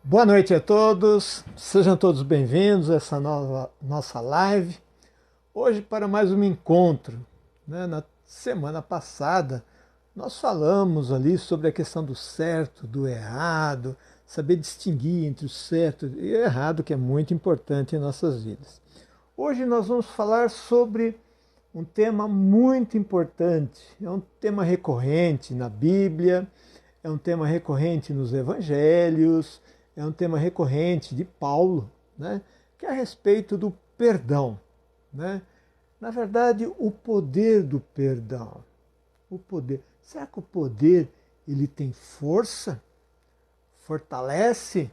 Boa noite a todos, sejam todos bem-vindos a essa nossa live. Hoje para mais um encontro. Na semana passada nós falamos ali sobre a questão do certo, do errado, saber distinguir entre o certo e o errado, que é muito importante em nossas vidas. Hoje nós vamos falar sobre um tema muito importante, é um tema recorrente na Bíblia, é um tema recorrente nos evangelhos, é um tema recorrente de Paulo, né? Que é a respeito do perdão. Né? Na verdade, o poder do perdão. O poder. Será que o poder ele tem força? Fortalece?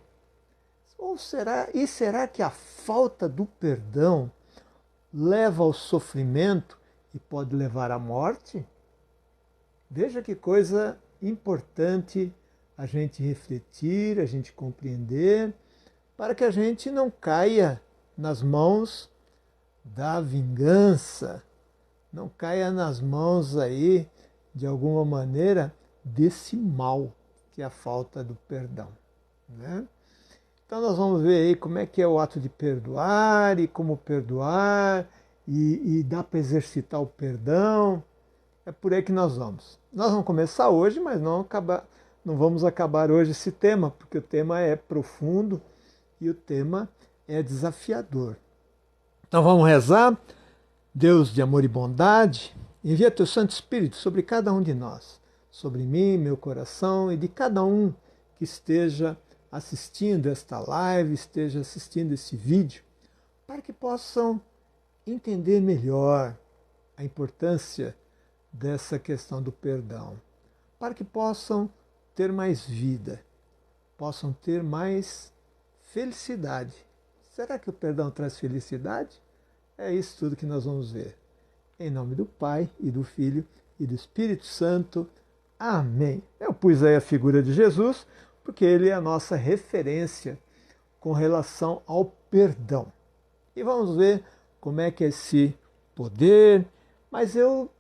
Será que a falta do perdão leva ao sofrimento e pode levar à morte? Veja que coisa importante a gente refletir, a gente compreender, para que a gente não caia nas mãos da vingança, não caia nas mãos aí, de alguma maneira, desse mal, que é a falta do perdão. Né? Então nós vamos ver aí como é que é o ato de perdoar e como perdoar, e dá para exercitar o perdão. É por aí que nós vamos. Nós vamos começar hoje, mas não vamos acabar hoje esse tema, porque o tema é profundo e o tema é desafiador. Então vamos rezar. Deus de amor e bondade, envia teu Santo Espírito sobre cada um de nós, sobre mim, meu coração e de cada um que esteja assistindo esta live, esteja assistindo esse vídeo, para que possam entender melhor a importância dessa questão do perdão, para que possam ter mais vida, possam ter mais felicidade. Será que o perdão traz felicidade? É isso tudo que nós vamos ver. Em nome do Pai, e do Filho, e do Espírito Santo. Amém. Eu pus aí a figura de Jesus, porque ele é a nossa referência com relação ao perdão. E vamos ver como é que é esse poder, mas eu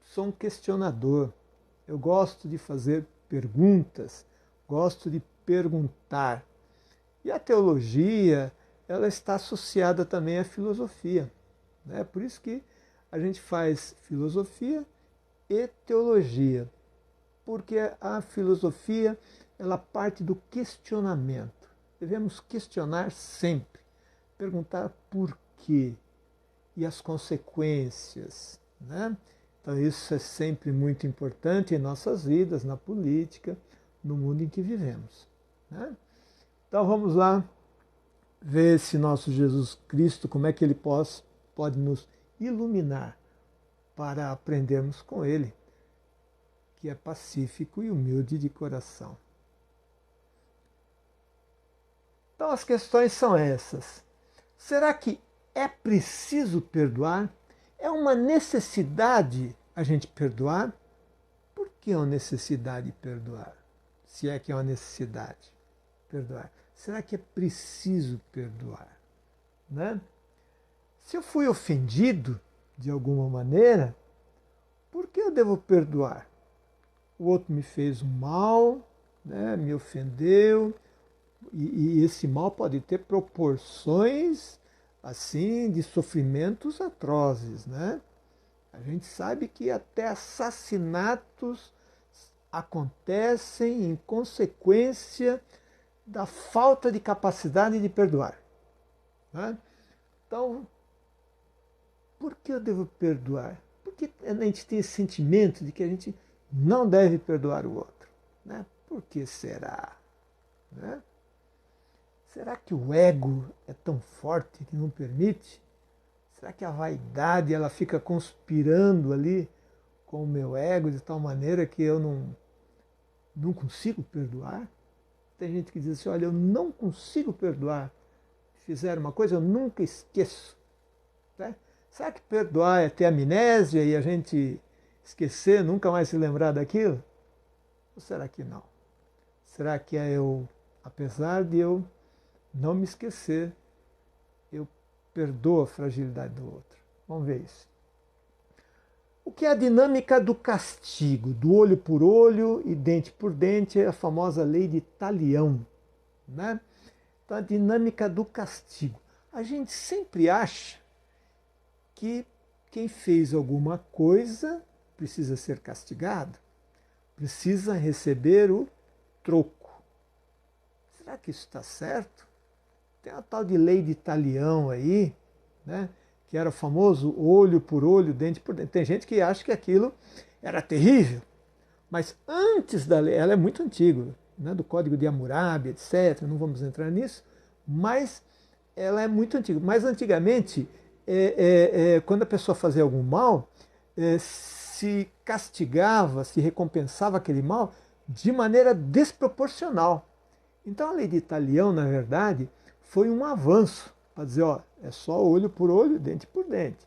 sou um questionador. Eu gosto de fazer perguntas, gosto de perguntar. E a teologia, ela está associada também à filosofia. Né? Por isso que a gente faz filosofia e teologia, porque a filosofia ela parte do questionamento. Devemos questionar sempre, perguntar por quê e as consequências. Né? Então isso é sempre muito importante em nossas vidas, na política, no mundo em que vivemos. Né? Então vamos lá ver esse nosso Jesus Cristo, como é que ele pode nos iluminar para aprendermos com ele, que é pacífico e humilde de coração. Então as questões são essas. Será que é preciso perdoar? É uma necessidade a gente perdoar? Por que é uma necessidade perdoar? Se é que é uma necessidade perdoar. Será que é preciso perdoar? Né? Se eu fui ofendido de alguma maneira, por que eu devo perdoar? O outro me fez um mal, né, me ofendeu, e esse mal pode ter proporções assim de sofrimentos atrozes, né? A gente sabe que até assassinatos acontecem em consequência da falta de capacidade de perdoar. Né? Então, por que eu devo perdoar? Porque a gente tem esse sentimento de que a gente não deve perdoar o outro. Né? Por que será? Né? Será que o ego é tão forte que não permite? Será que a vaidade ela fica conspirando ali com o meu ego de tal maneira que eu não consigo perdoar? Tem gente que diz assim, olha, eu não consigo perdoar. Fizeram uma coisa, eu nunca esqueço. Né? Será que perdoar é ter amnésia e a gente esquecer, nunca mais se lembrar daquilo? Ou será que não? Será que é eu, apesar de eu não me esquecer, eu perdoo a fragilidade do outro? Vamos ver isso. O que é a dinâmica do castigo, do olho por olho e dente por dente, é a famosa lei de Talião. né? Então, a dinâmica do castigo. A gente sempre acha que quem fez alguma coisa precisa ser castigado, precisa receber o troco. Será que isso está certo? Tem a tal de lei de Talião aí, né? Que era o famoso olho por olho, dente por dente. Tem gente que acha que aquilo era terrível, mas antes da lei, ela é muito antiga, né? Do Código de Hammurabi, etc. Não vamos entrar nisso, mas ela é muito antiga. Mas antigamente, quando a pessoa fazia algum mal, se castigava, se recompensava aquele mal de maneira desproporcional. Então a lei de Talião, na verdade, foi um avanço para dizer, ó, é só olho por olho, dente por dente.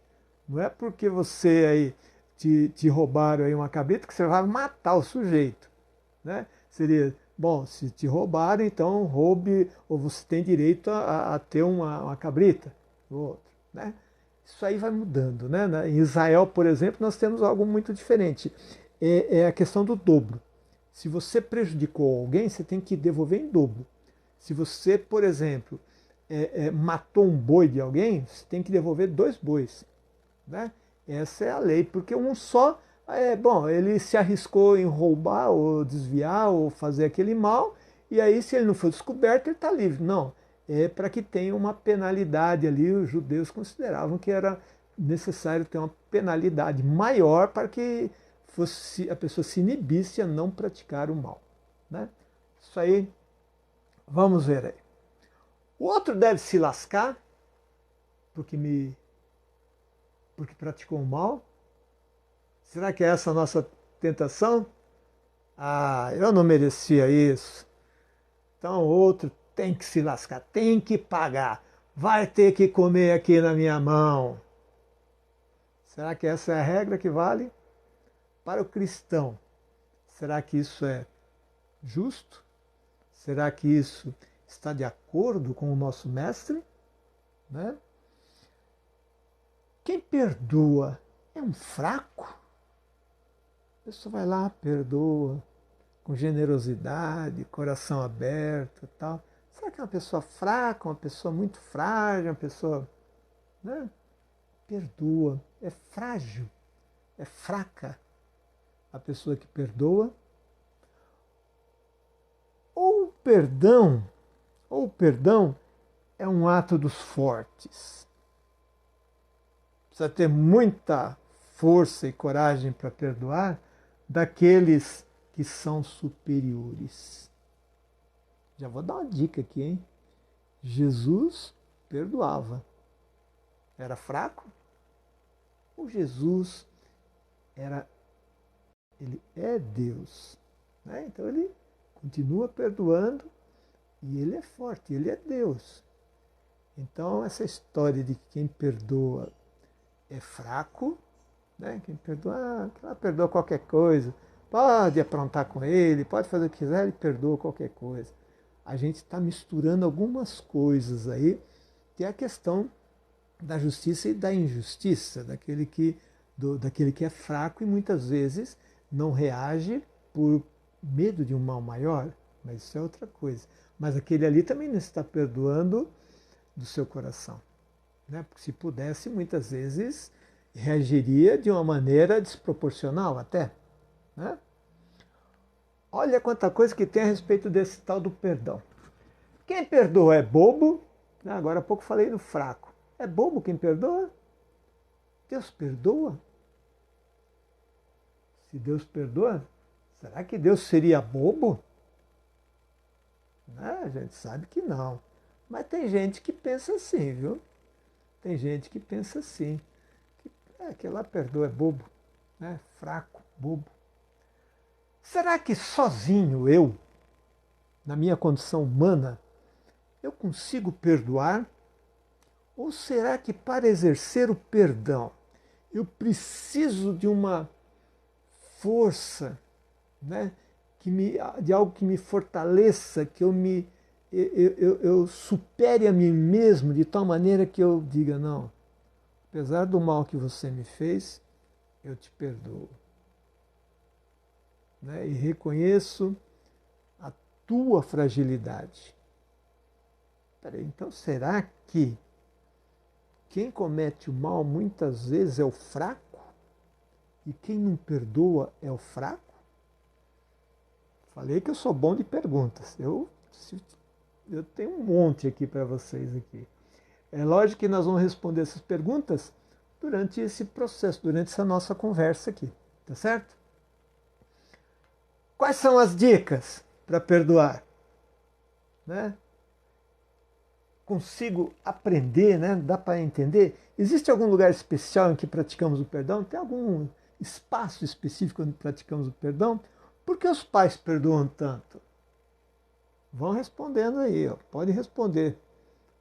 Não é porque você aí te roubaram aí uma cabrita que você vai matar o sujeito, né? Seria, bom, se te roubaram, então roube, ou você tem direito a ter uma cabrita, ou outro, né? Isso aí vai mudando, né? Em Israel, por exemplo, nós temos algo muito diferente. É a questão do dobro. Se você prejudicou alguém, você tem que devolver em dobro. Se você, por exemplo, matou um boi de alguém, você tem que devolver 2 bois, né? Essa é a lei, porque um só, bom, ele se arriscou em roubar ou desviar ou fazer aquele mal, e aí se ele não for descoberto, ele está livre. Não, é para que tenha uma penalidade ali, os judeus consideravam que era necessário ter uma penalidade maior para que a pessoa se inibisse a não praticar o mal, né? Isso aí, vamos ver aí. O outro deve se lascar porque praticou o mal. Será que é essa a nossa tentação? Ah, eu não merecia isso. Então o outro tem que se lascar, tem que pagar. Vai ter que comer aqui na minha mão. Será que essa é a regra que vale? Para o cristão, será que isso é justo? Será que isso está de acordo com o nosso mestre? Né? Quem perdoa é um fraco? A pessoa vai lá, perdoa, com generosidade, coração aberto e tal. Será que é uma pessoa fraca, uma pessoa muito frágil, uma pessoa, né? Perdoa, é frágil, é fraca a pessoa que perdoa? Ou o perdão é um ato dos fortes. Precisa ter muita força e coragem para perdoar daqueles que são superiores. Já vou dar uma dica aqui, hein? Jesus perdoava. Era fraco? O Jesus ele é Deus, né? Então ele continua perdoando e ele é forte, ele é Deus. Então essa história de que quem perdoa é fraco, né? Quem perdoa qualquer coisa, pode aprontar com ele, pode fazer o que quiser, ele perdoa qualquer coisa. A gente está misturando algumas coisas aí, que é a questão da justiça e da injustiça, daquele que é fraco e muitas vezes não reage por medo de um mal maior, mas isso é outra coisa. Mas aquele ali também não está perdoando do seu coração, né? Porque se pudesse, muitas vezes reagiria de uma maneira desproporcional até, né? Olha quanta coisa que tem a respeito desse tal do perdão. Quem perdoa é bobo, né? Agora há pouco falei no fraco. É bobo quem perdoa? Deus perdoa? Se Deus perdoa, será que Deus seria bobo? Né? A gente sabe que não. Mas tem gente que pensa assim, viu? Tem gente que pensa assim. Que lá perdoa é bobo, né? Fraco, bobo. Será que sozinho eu, na minha condição humana, eu consigo perdoar? Ou será que para exercer o perdão eu preciso de uma força, né? De algo que me fortaleça, que eu supere a mim mesmo de tal maneira que eu diga, não, apesar do mal que você me fez, eu te perdoo. Né? E reconheço a tua fragilidade. Peraí, então será que quem comete o mal muitas vezes é o fraco? E quem não perdoa é o fraco? Falei que eu sou bom de perguntas. Eu tenho um monte aqui para vocês aqui. É lógico que nós vamos responder essas perguntas durante esse processo, durante essa nossa conversa aqui, tá certo? Quais são as dicas para perdoar? Né? Consigo aprender, né? Dá para entender? Existe algum lugar especial em que praticamos o perdão? Tem algum espaço específico onde praticamos o perdão? Por que os pais perdoam tanto? Vão respondendo aí, ó. Pode responder.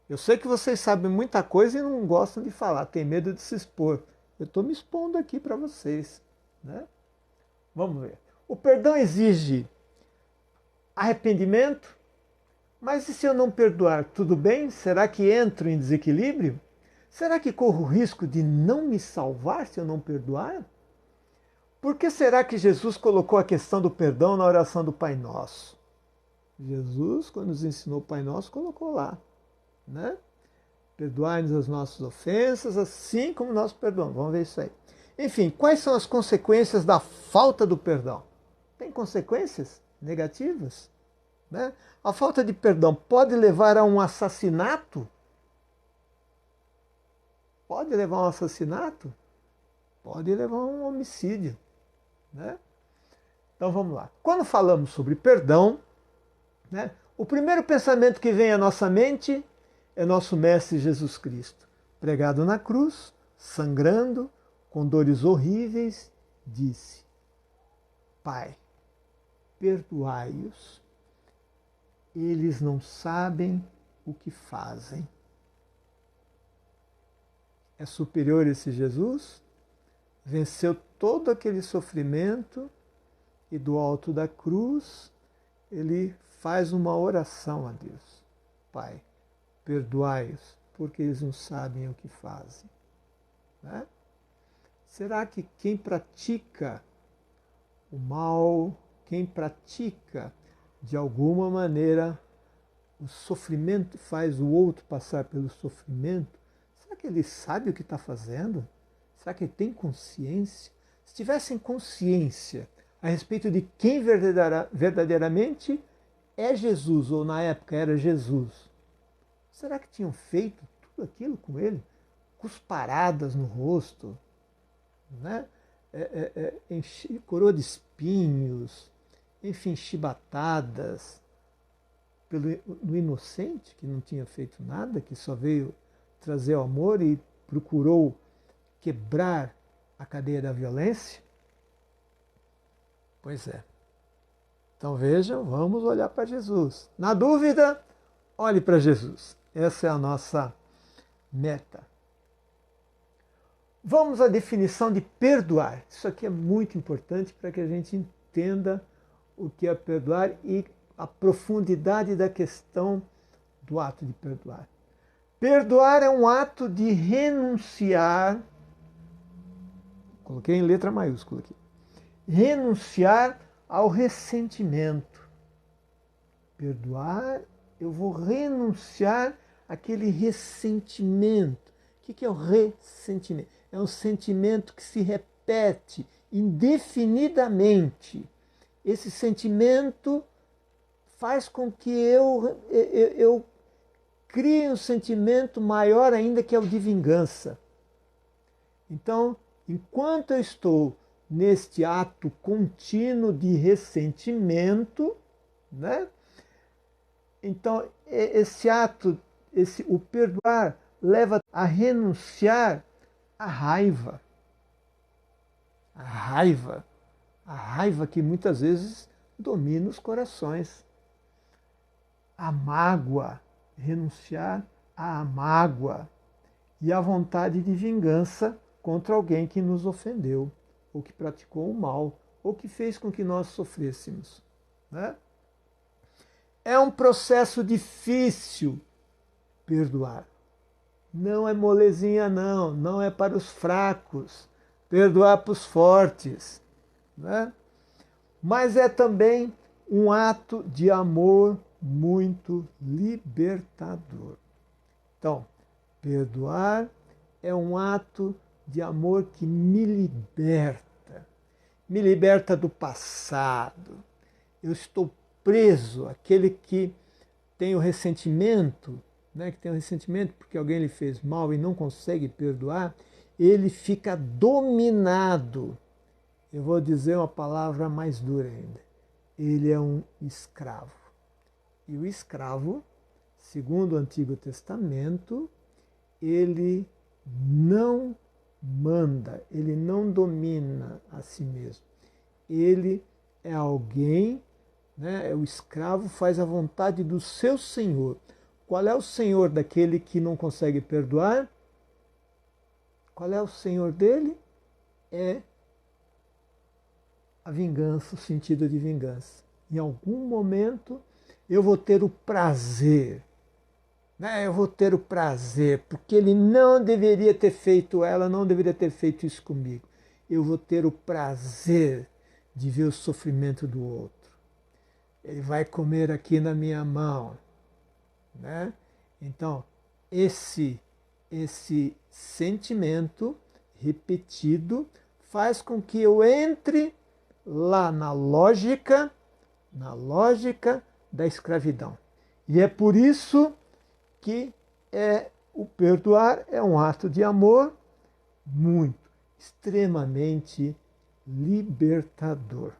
Eu sei que vocês sabem muita coisa e não gostam de falar, tem medo de se expor. Eu estou me expondo aqui para vocês. Né? Vamos ver. O perdão exige arrependimento, mas e se eu não perdoar, tudo bem? Será que entro em desequilíbrio? Será que corro o risco de não me salvar se eu não perdoar? Por que será que Jesus colocou a questão do perdão na oração do Pai Nosso? Jesus, quando nos ensinou o Pai Nosso, colocou lá. Né? Perdoai-nos as nossas ofensas, assim como nós perdoamos. Vamos ver isso aí. Enfim, quais são as consequências da falta do perdão? Tem consequências negativas? Né? A falta de perdão pode levar a um assassinato? Pode levar a um assassinato? Pode levar a um homicídio. Né? Então vamos lá. Quando falamos sobre perdão, né, o primeiro pensamento que vem à nossa mente é nosso Mestre Jesus Cristo, pregado na cruz, sangrando, com dores horríveis, disse: Pai, perdoai-os, eles não sabem o que fazem. É superior esse Jesus? Venceu todo aquele sofrimento e do alto da cruz ele faz uma oração a Deus. Pai, perdoai-os, porque eles não sabem o que fazem. Né? Será que quem pratica o mal, quem pratica de alguma maneira o sofrimento, faz o outro passar pelo sofrimento, será que ele sabe o que está fazendo? Será que ele tem consciência? Se tivessem consciência a respeito de quem verdadeiramente é Jesus, ou na época era Jesus, será que tinham feito tudo aquilo com ele? Cusparadas no rosto, né? Coroa de espinhos, enfim, chibatadas no inocente que não tinha feito nada, que só veio trazer o amor e procurou quebrar a cadeia da violência? Pois é. Então vejam, vamos olhar para Jesus. Na dúvida, olhe para Jesus. Essa é a nossa meta. Vamos à definição de perdoar. Isso aqui é muito importante para que a gente entenda o que é perdoar e a profundidade da questão do ato de perdoar. Perdoar é um ato de renunciar, coloquei em letra maiúscula aqui, renunciar ao ressentimento. Perdoar, eu vou renunciar àquele ressentimento. O que é o ressentimento? É um sentimento que se repete indefinidamente. Esse sentimento faz com que eu crie um sentimento maior ainda, que é o de vingança. Então, enquanto eu estou neste ato contínuo de ressentimento, né? Então esse ato, o perdoar, leva a renunciar à raiva. A raiva que muitas vezes domina os corações. A mágoa, renunciar à mágoa e à vontade de vingança contra alguém que nos ofendeu, ou que praticou o mal, ou que fez com que nós sofrêssemos. Né? É um processo difícil perdoar. Não é molezinha, não. Não é para os fracos. Perdoar para os fortes. Né? Mas é também um ato de amor muito libertador. Então, perdoar é um ato de amor que me liberta do passado. Eu estou preso, aquele que tem o ressentimento, né, que tem o ressentimento porque alguém lhe fez mal e não consegue perdoar, ele fica dominado. Eu vou dizer uma palavra mais dura ainda. Ele é um escravo. E o escravo, segundo o Antigo Testamento, ele não manda, ele não domina a si mesmo. Ele é alguém, né? O escravo faz a vontade do seu senhor. Qual é o senhor daquele que não consegue perdoar? Qual é o senhor dele? É a vingança, o sentido de vingança. Em algum momento eu vou ter o prazer, né? Eu vou ter o prazer, porque ele não deveria ter feito, ela não deveria ter feito isso comigo. Eu vou ter o prazer de ver o sofrimento do outro. Ele vai comer aqui na minha mão, né? Então, esse sentimento repetido faz com que eu entre lá na lógica da escravidão. E é por isso que o perdoar é um ato de amor muito, extremamente libertador.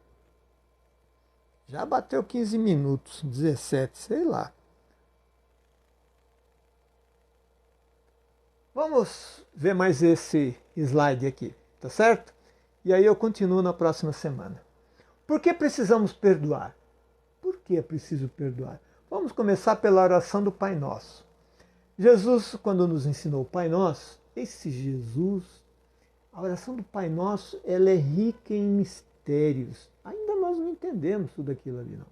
Já bateu 15 minutos, 17, sei lá. Vamos ver mais esse slide aqui, tá certo? E aí eu continuo na próxima semana. Por que precisamos perdoar? Por que é preciso perdoar? Vamos começar pela oração do Pai Nosso. Jesus, quando nos ensinou o Pai Nosso, esse Jesus, a oração do Pai Nosso, ela é rica em mistérios. Ainda nós não entendemos tudo aquilo ali, não.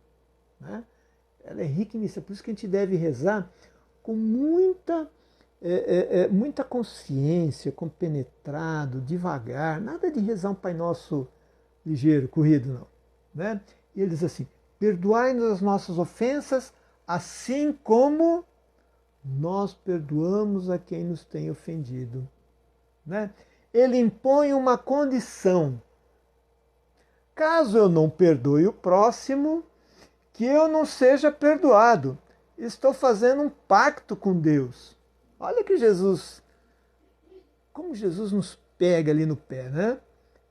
Né? Ela é rica em mistérios, por isso que a gente deve rezar com muita consciência, compenetrado, devagar, nada de rezar um Pai Nosso ligeiro, corrido, não. Né? E ele diz assim, perdoai-nos as nossas ofensas, assim como nós perdoamos a quem nos tem ofendido. Né? Ele impõe uma condição. Caso eu não perdoe o próximo, que eu não seja perdoado. Estou fazendo um pacto com Deus. Olha que Jesus, como Jesus nos pega ali no pé, né?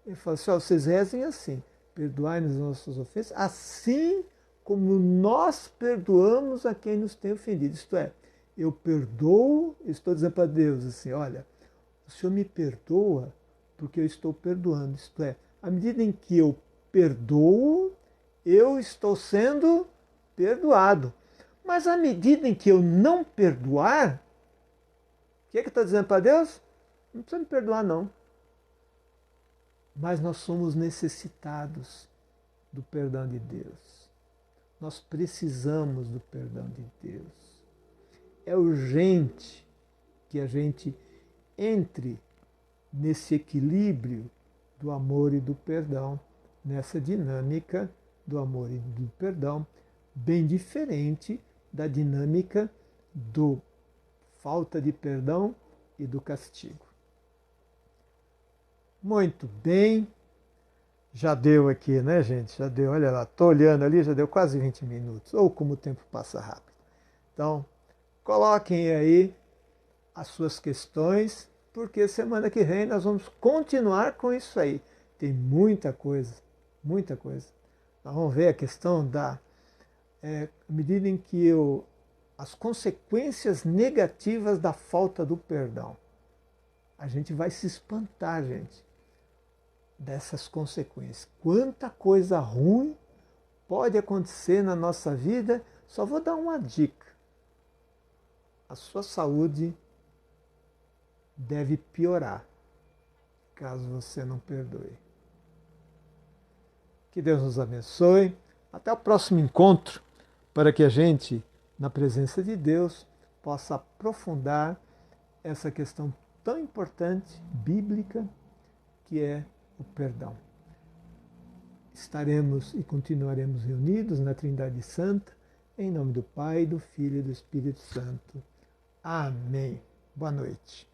Ele fala assim, ó, vocês rezem assim, perdoai-nos as nossas ofensas, assim como nós perdoamos a quem nos tem ofendido. Isto é, eu perdoo, estou dizendo para Deus assim, olha, o Senhor me perdoa porque eu estou perdoando. Isto é, à medida em que eu perdoo, eu estou sendo perdoado. Mas à medida em que eu não perdoar, o que está dizendo para Deus? Não precisa me perdoar, não. Mas nós somos necessitados do perdão de Deus. Nós precisamos do perdão de Deus. É urgente que a gente entre nesse equilíbrio do amor e do perdão, nessa dinâmica do amor e do perdão, bem diferente da dinâmica do falta de perdão e do castigo. Muito bem, já deu aqui, né, gente? Já deu, olha lá, estou olhando ali, já deu quase 20 minutos, ou como o tempo passa rápido. Então, coloquem aí as suas questões, porque semana que vem nós vamos continuar com isso aí. Tem muita coisa, muita coisa. Nós vamos ver a questão da medida em que as consequências negativas da falta do perdão. A gente vai se espantar, gente, dessas consequências. Quanta coisa ruim pode acontecer na nossa vida. Só vou dar uma dica. A sua saúde deve piorar caso você não perdoe. Que Deus nos abençoe. Até o próximo encontro, para que a gente, na presença de Deus, possa aprofundar essa questão tão importante, bíblica, que é o perdão. Estaremos e continuaremos reunidos na Trindade Santa, Em nome do Pai, do Filho e do Espírito Santo. Amém. Boa noite.